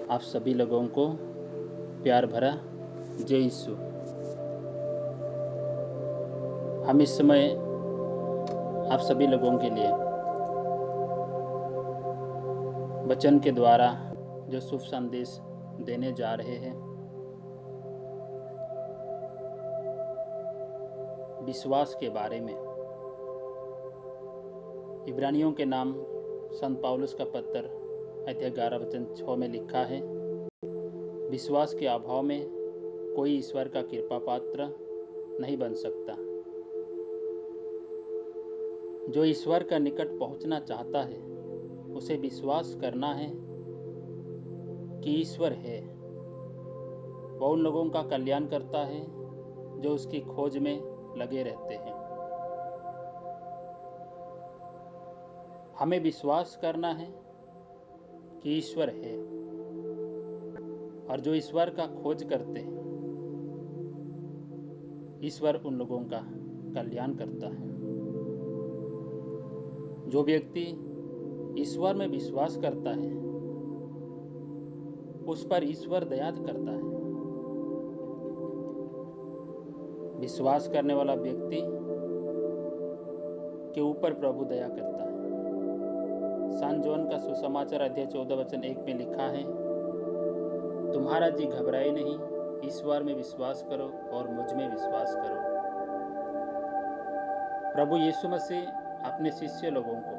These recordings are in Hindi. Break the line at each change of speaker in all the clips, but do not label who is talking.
आप सभी लोगों को प्यार भरा जय यीशु। हम इस समय आप सभी लोगों के लिए वचन के द्वारा जो शुभ संदेश देने जा रहे हैं, विश्वास के बारे में। इब्रानियों के नाम संत पौलुस का पत्र अध्याय 11 वचन 6 में लिखा है, विश्वास के अभाव में कोई ईश्वर का कृपा पात्र नहीं बन सकता। जो ईश्वर का निकट पहुंचना चाहता है उसे विश्वास करना है कि ईश्वर है। वह उन लोगों का कल्याण करता है जो उसकी खोज में लगे रहते हैं। हमें विश्वास करना है कि ईश्वर है, और जो ईश्वर का खोज करते हैं ईश्वर उन लोगों का कल्याण करता है। जो व्यक्ति ईश्वर में विश्वास करता है उस पर ईश्वर दया करता है। विश्वास करने वाला व्यक्ति के ऊपर प्रभु दया करता है। सान जॉन का सुसमाचार अध्याय 14 वचन 1 में लिखा है, तुम्हारा जी घबराए नहीं, ईश्वर में विश्वास करो और मुझ में विश्वास करो। प्रभु यीशु मसीह अपने शिष्य लोगों को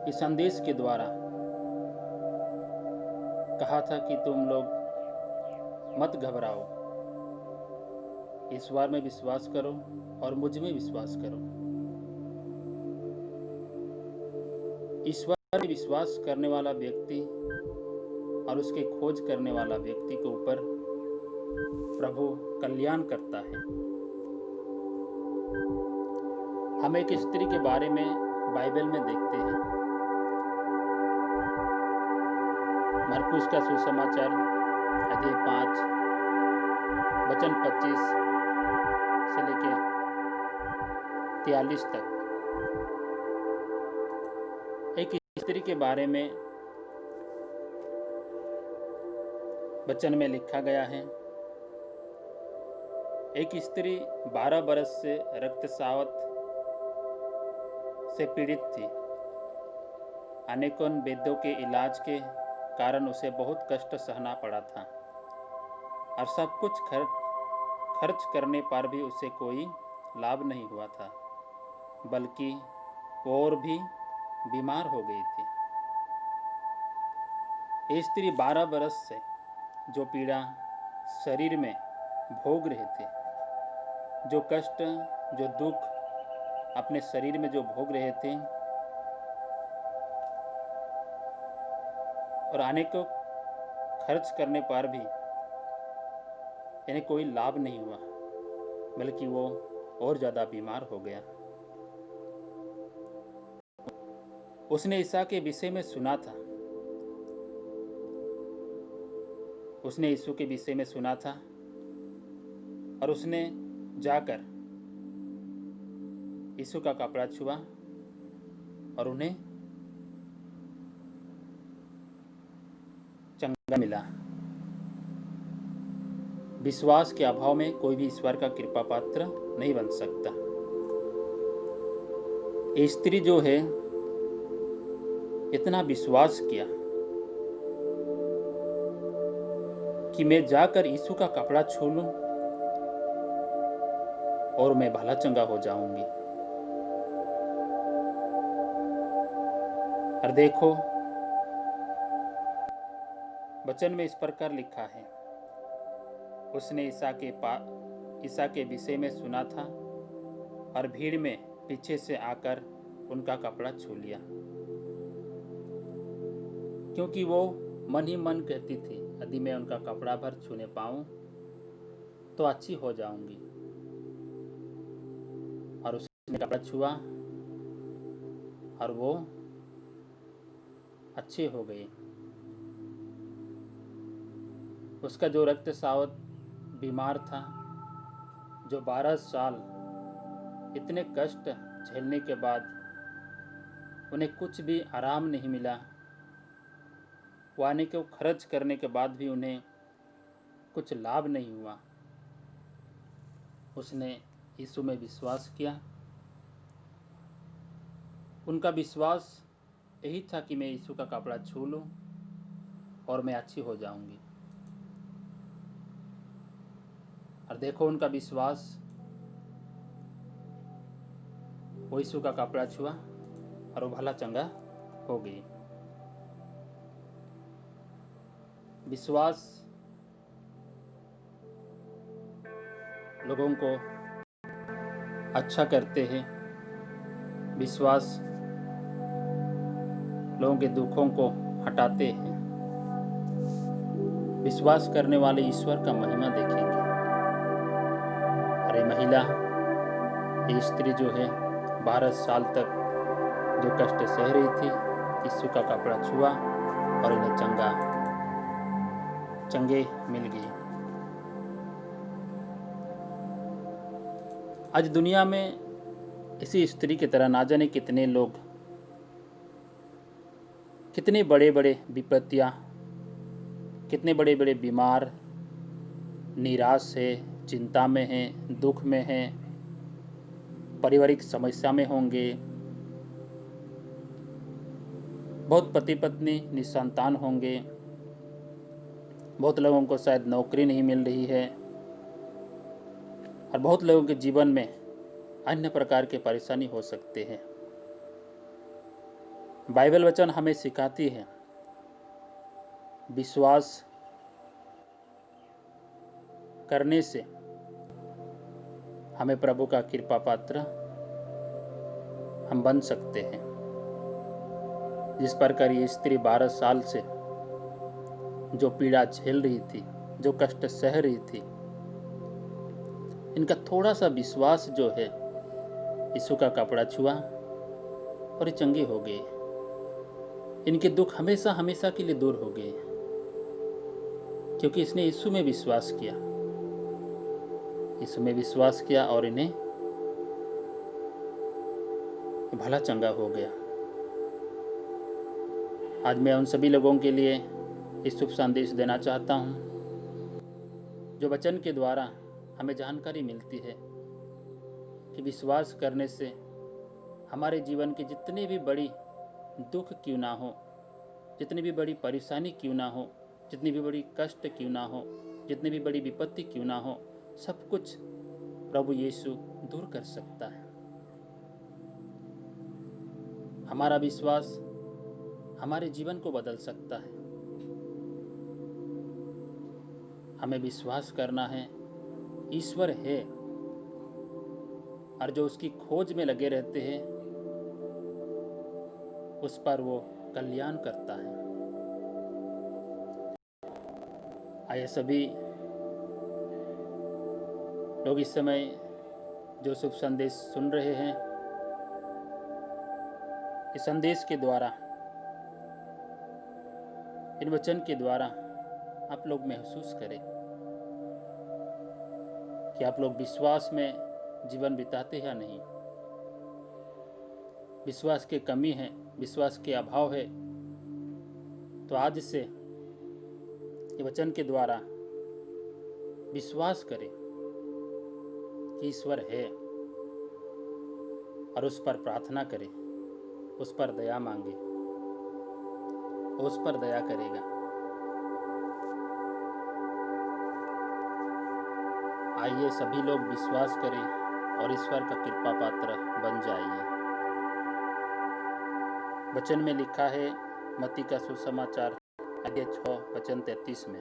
इस संदेश के द्वारा कहा था कि तुम लोग मत घबराओ, ईश्वर में विश्वास करो और मुझ में विश्वास करो। ईश्वर में विश्वास करने वाला व्यक्ति और उसके खोज करने वाला व्यक्ति के ऊपर प्रभु कल्याण करता है। हम एक स्त्री के बारे में बाइबल में देखते हैं। मरकुस का सुसमाचार अध्याय 5 वचन 25 से लेके 43 तक एक स्त्री के बारे में वचन में लिखा गया है। एक स्त्री 12 बरस से रक्तस्राव से पीड़ित थी। अनेकों वैद्यों के इलाज के कारण उसे बहुत कष्ट सहना पड़ा था, और सब कुछ खर्च करने पर भी उसे कोई लाभ नहीं हुआ था, बल्कि वो और भी बीमार हो गई थी। ये स्त्री 12 बरस से जो पीड़ा शरीर में भोग रहे थे, जो कष्ट, जो दुख अपने शरीर में जो भोग रहे थे, और अनेकों खर्च करने पर भी इन्हें कोई लाभ नहीं हुआ, बल्कि वो और ज़्यादा बीमार हो गया। उसने ईसा के विषय में सुना था, उसने यीशु के विषय में सुना था, और उसने जाकर यीशु का कपड़ा छुआ और उन्हें चंगा मिला। विश्वास के अभाव में कोई भी ईश्वर का कृपा पात्र नहीं बन सकता। ये स्त्री जो है, इतना विश्वास किया कि मैं जाकर यीशु का कपड़ा छू लूं और मैं भला चंगा हो जाऊंगी। और देखो, वचन में इस प्रकार लिखा है, उसने ईसा के विषय में सुना था और भीड़ में पीछे से आकर उनका कपड़ा छू लिया, क्योंकि वो मन ही मन कहती थी, यदि मैं उनका कपड़ा भर छूने पाऊं तो अच्छी हो जाऊंगी। और उसने कपड़ा छुआ और वो अच्छी हो गई। उसका जो रक्तस्राव बीमार था, जो 12 साल इतने कष्ट झेलने के बाद उन्हें कुछ भी आराम नहीं मिला, वाणी को खर्च करने के बाद भी उन्हें कुछ लाभ नहीं हुआ। उसने यीशु में विश्वास किया। उनका विश्वास यही था कि मैं यीशु का कपड़ा छू लूं और मैं अच्छी हो जाऊंगी। और देखो उनका विश्वास, वो यीशु का कपड़ा छुआ और वो भला चंगा हो गई। विश्वास लोगों को अच्छा करते हैं। विश्वास लोगों के दुखों को हटाते हैं। विश्वास करने वाले ईश्वर का महिमा देखेंगे। अरे महिला, ये स्त्री जो है 12 साल तक जो कष्ट सह रही थी, यीशु का कपड़ा छुआ और इन्हें चंगे मिल गई। आज दुनिया में इसी स्त्री की तरह ना जाने कितने लोग, कितने बड़े बड़े विपत्तियां, कितने बड़े बड़े बीमार, निराश है, चिंता में हैं, दुख में हैं, पारिवारिक समस्या में होंगे, बहुत पति पत्नी निसंतान होंगे, बहुत लोगों को शायद नौकरी नहीं मिल रही है और बहुत लोगों के जीवन में अन्य प्रकार के परेशानी हो सकते हैं। बाइबल वचन हमें सिखाती है विश्वास करने से हमें प्रभु का कृपा पात्र हम बन सकते हैं। जिस प्रकार ये स्त्री 12 साल से जो पीड़ा झेल रही थी, जो कष्ट सह रही थी, इनका थोड़ा सा विश्वास जो है यीशु का कपड़ा छुआ और ये चंगी हो गई। इनके दुख हमेशा हमेशा के लिए दूर हो गए, क्योंकि इसने यीशु में विश्वास किया। यीशु में विश्वास किया और इन्हें भला चंगा हो गया। आज मैं उन सभी लोगों के लिए इस शुभ संदेश देना चाहता हूँ जो वचन के द्वारा हमें जानकारी मिलती है कि विश्वास करने से हमारे जीवन की जितनी भी बड़ी दुख क्यों ना हो, जितनी भी बड़ी परेशानी क्यों ना हो, जितनी भी बड़ी कष्ट क्यों ना हो, जितनी भी बड़ी विपत्ति क्यों ना हो, सब कुछ प्रभु यीशु दूर कर सकता है। हमारा विश्वास हमारे जीवन को बदल सकता है। हमें विश्वास करना है ईश्वर है, और जो उसकी खोज में लगे रहते हैं उस पर वो कल्याण करता है। आइए सभी लोग इस समय जो शुभ संदेश सुन रहे हैं, इस संदेश के द्वारा, इन वचन के द्वारा आप लोग महसूस करें कि आप लोग विश्वास में जीवन बिताते या नहीं। विश्वास की कमी है, विश्वास के अभाव है, तो आज से ये वचन के द्वारा विश्वास करें कि ईश्वर है और उस पर प्रार्थना करें, उस पर दया मांगे, उस पर दया करेगा। आइए सभी लोग विश्वास करें और ईश्वर का कृपा पात्र बन जाइए। वचन में लिखा है मत्ती का सुसमाचार अध्याय 6 वचन 33 में,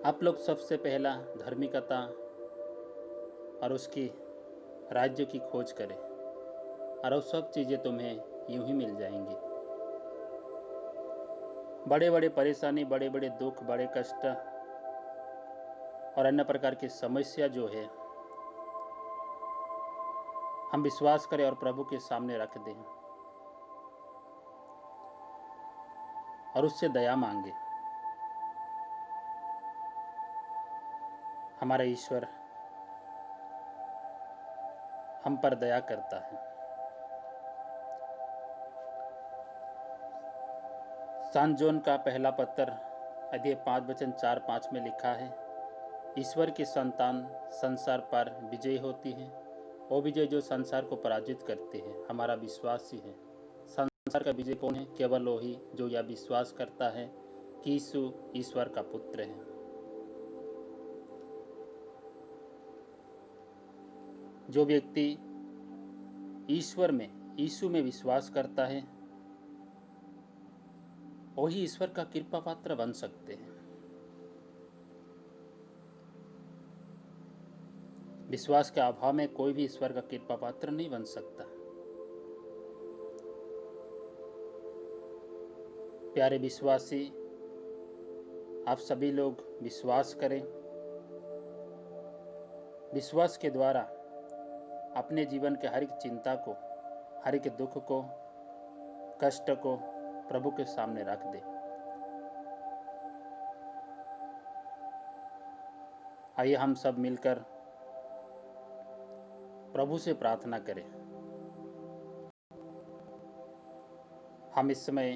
आप लोग सबसे पहला धार्मिकता और उसकी राज्य की खोज करें और वो सब चीज़ें तुम्हें यूं ही मिल जाएंगी। बड़े बड़े परेशानी, बड़े बड़े दुख, बड़े कष्ट और अन्य प्रकार की समस्या जो है, हम विश्वास करें और प्रभु के सामने रख दें और उससे दया मांगे। हमारा ईश्वर हम पर दया करता है। सान जोन का पहला पत्र अध्याय 5:4-5 में लिखा है, ईश्वर की संतान संसार पर विजयी होती है। वो विजय जो संसार को पराजित करते हैं हमारा विश्वास ही है। संसार का विजय कौन है? केवल वो ही जो यह विश्वास करता है कि यीशु ईश्वर का पुत्र है। जो व्यक्ति यीशु में विश्वास करता है वही ईश्वर का कृपा पात्र बन सकते हैं। विश्वास के अभाव में कोई भी ईश्वर का कृपा पात्र नहीं बन सकता। प्यारे विश्वासी, आप सभी लोग विश्वास करें। विश्वास के द्वारा अपने जीवन के हर एक चिंता को, हर एक दुख को, कष्ट को प्रभु के सामने रख दे। आइए हम सब मिलकर प्रभु से प्रार्थना करें। हम इस समय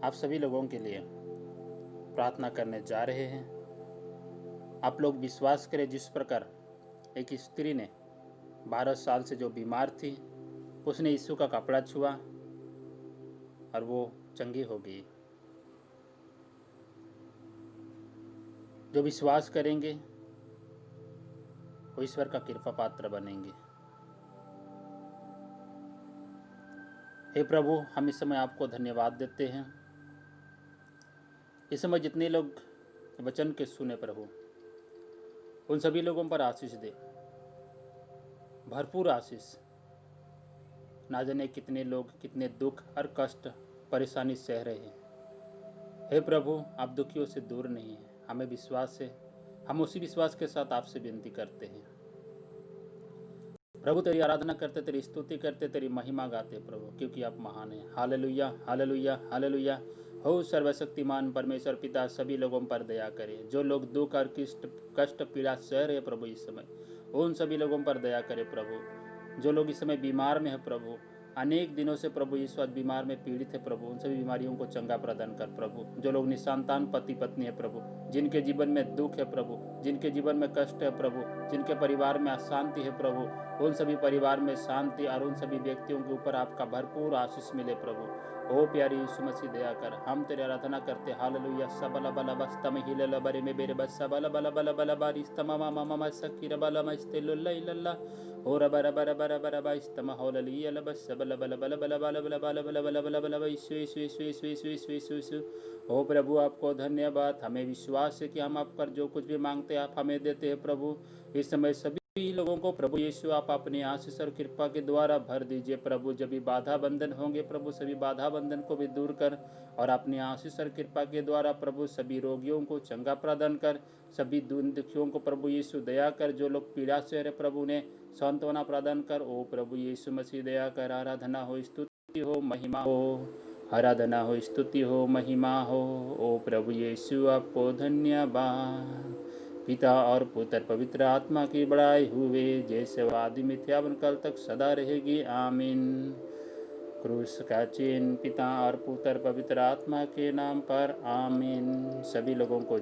आप सभी लोगों के लिए प्रार्थना करने जा रहे हैं। आप लोग विश्वास करें, जिस प्रकार एक स्त्री ने 12 साल से जो बीमार थी, उसने यीशु का कपड़ा छुआ और वो चंगी हो गई। जो विश्वास करेंगे वो ईश्वर का कृपा पात्र बनेंगे। हे प्रभु, हम इस समय आपको धन्यवाद देते हैं। इस समय जितने लोग वचन के सुने प्रभु, उन सभी लोगों पर आशीष दे, भरपूर आशीष। ना जाने कितने लोग कितने दुख और कष्ट परेशानी सह रहे हैं। हे प्रभु, आप दुखियों से दूर नहीं हैं, हमें विश्वास है। हम उसी विश्वास के साथ आपसे विनती करते हैं प्रभु, तेरी आराधना करते, तेरी स्तुति करते, तेरी महिमा गाते प्रभु, क्योंकि आप महान हैं। Hallelujah, hallelujah, hallelujah. हो सर्वशक्तिमान परमेश्वर पिता, सभी लोगों पर दया करें। जो लोग दुख और कष्ट पीड़ा सह रहे प्रभु इस समय, उन सभी लोगों पर दया करें प्रभु। जो लोग इस समय बीमार में है प्रभु, अनेक दिनों से प्रभु इस वक्त बीमार में पीड़ित है प्रभु, उन सभी बीमारियों को चंगा प्रदान कर प्रभु। जो लोग निसंतान पति पत्नी है प्रभु, जिनके जीवन में दुख है प्रभु, जिनके जीवन में कष्ट है प्रभु, जिनके परिवार में अशांति है प्रभु, उन सभी परिवार में शांति और उन सभी व्यक्तियों के ऊपर आपका भरपूर आशीष मिले प्रभु। ओ प्यारे यीशु मसीह, दया कर। हम तेरी आराधना करते। हालेलुया। सबला बला बस्तम हिलल बरे में बेरे बस सबला बला बला बला बारिस्तमा मामा मामा सकीर बला मस्तेलुल्ला इल्ला हो रबरा बरा बरा बरा बाइस्तमा होलली अल बस सबला बला बला बला बला बला बला बला बला बला बला यीशु यीशु यीशु यीशु यीशु यीशु यीशु। ओ प्रभु, आपको धन्यवाद। हमें विश्वास है कि हम आप पर जो कुछ भी मांगते हैं आप हमें देते हैं प्रभु। इस समय सभी लोगों को प्रभु यीशु आप अपने आशीष और कृपा के द्वारा भर दीजिए प्रभु। जब भी बाधा बंधन होंगे प्रभु, सभी बाधा बंधन को भी दूर कर और अपने आशीष और कृपा के द्वारा प्रभु सभी रोगियों को चंगा प्रदान कर, सभी दुखियों को प्रभु यीशु दया कर। जो लोग पीड़ा से रहे प्रभु ने सांत्वना प्रदान कर। ओ प्रभु यीशु मसीह, दया कर। आराधना हो, स्तुति हो, महिमा हो, आराधना हो, स्तुति हो, महिमा हो। ओ प्रभु यीशु, आपको धन्यवाद। पिता और पुत्र पवित्र आत्मा की बड़ाई हुए, जैसे वादी मिथ्या कल तक सदा रहेगी। आमीन। क्रूस का चिन्ह पिता और पुत्र पवित्र आत्मा के नाम पर। आमीन। सभी लोगों को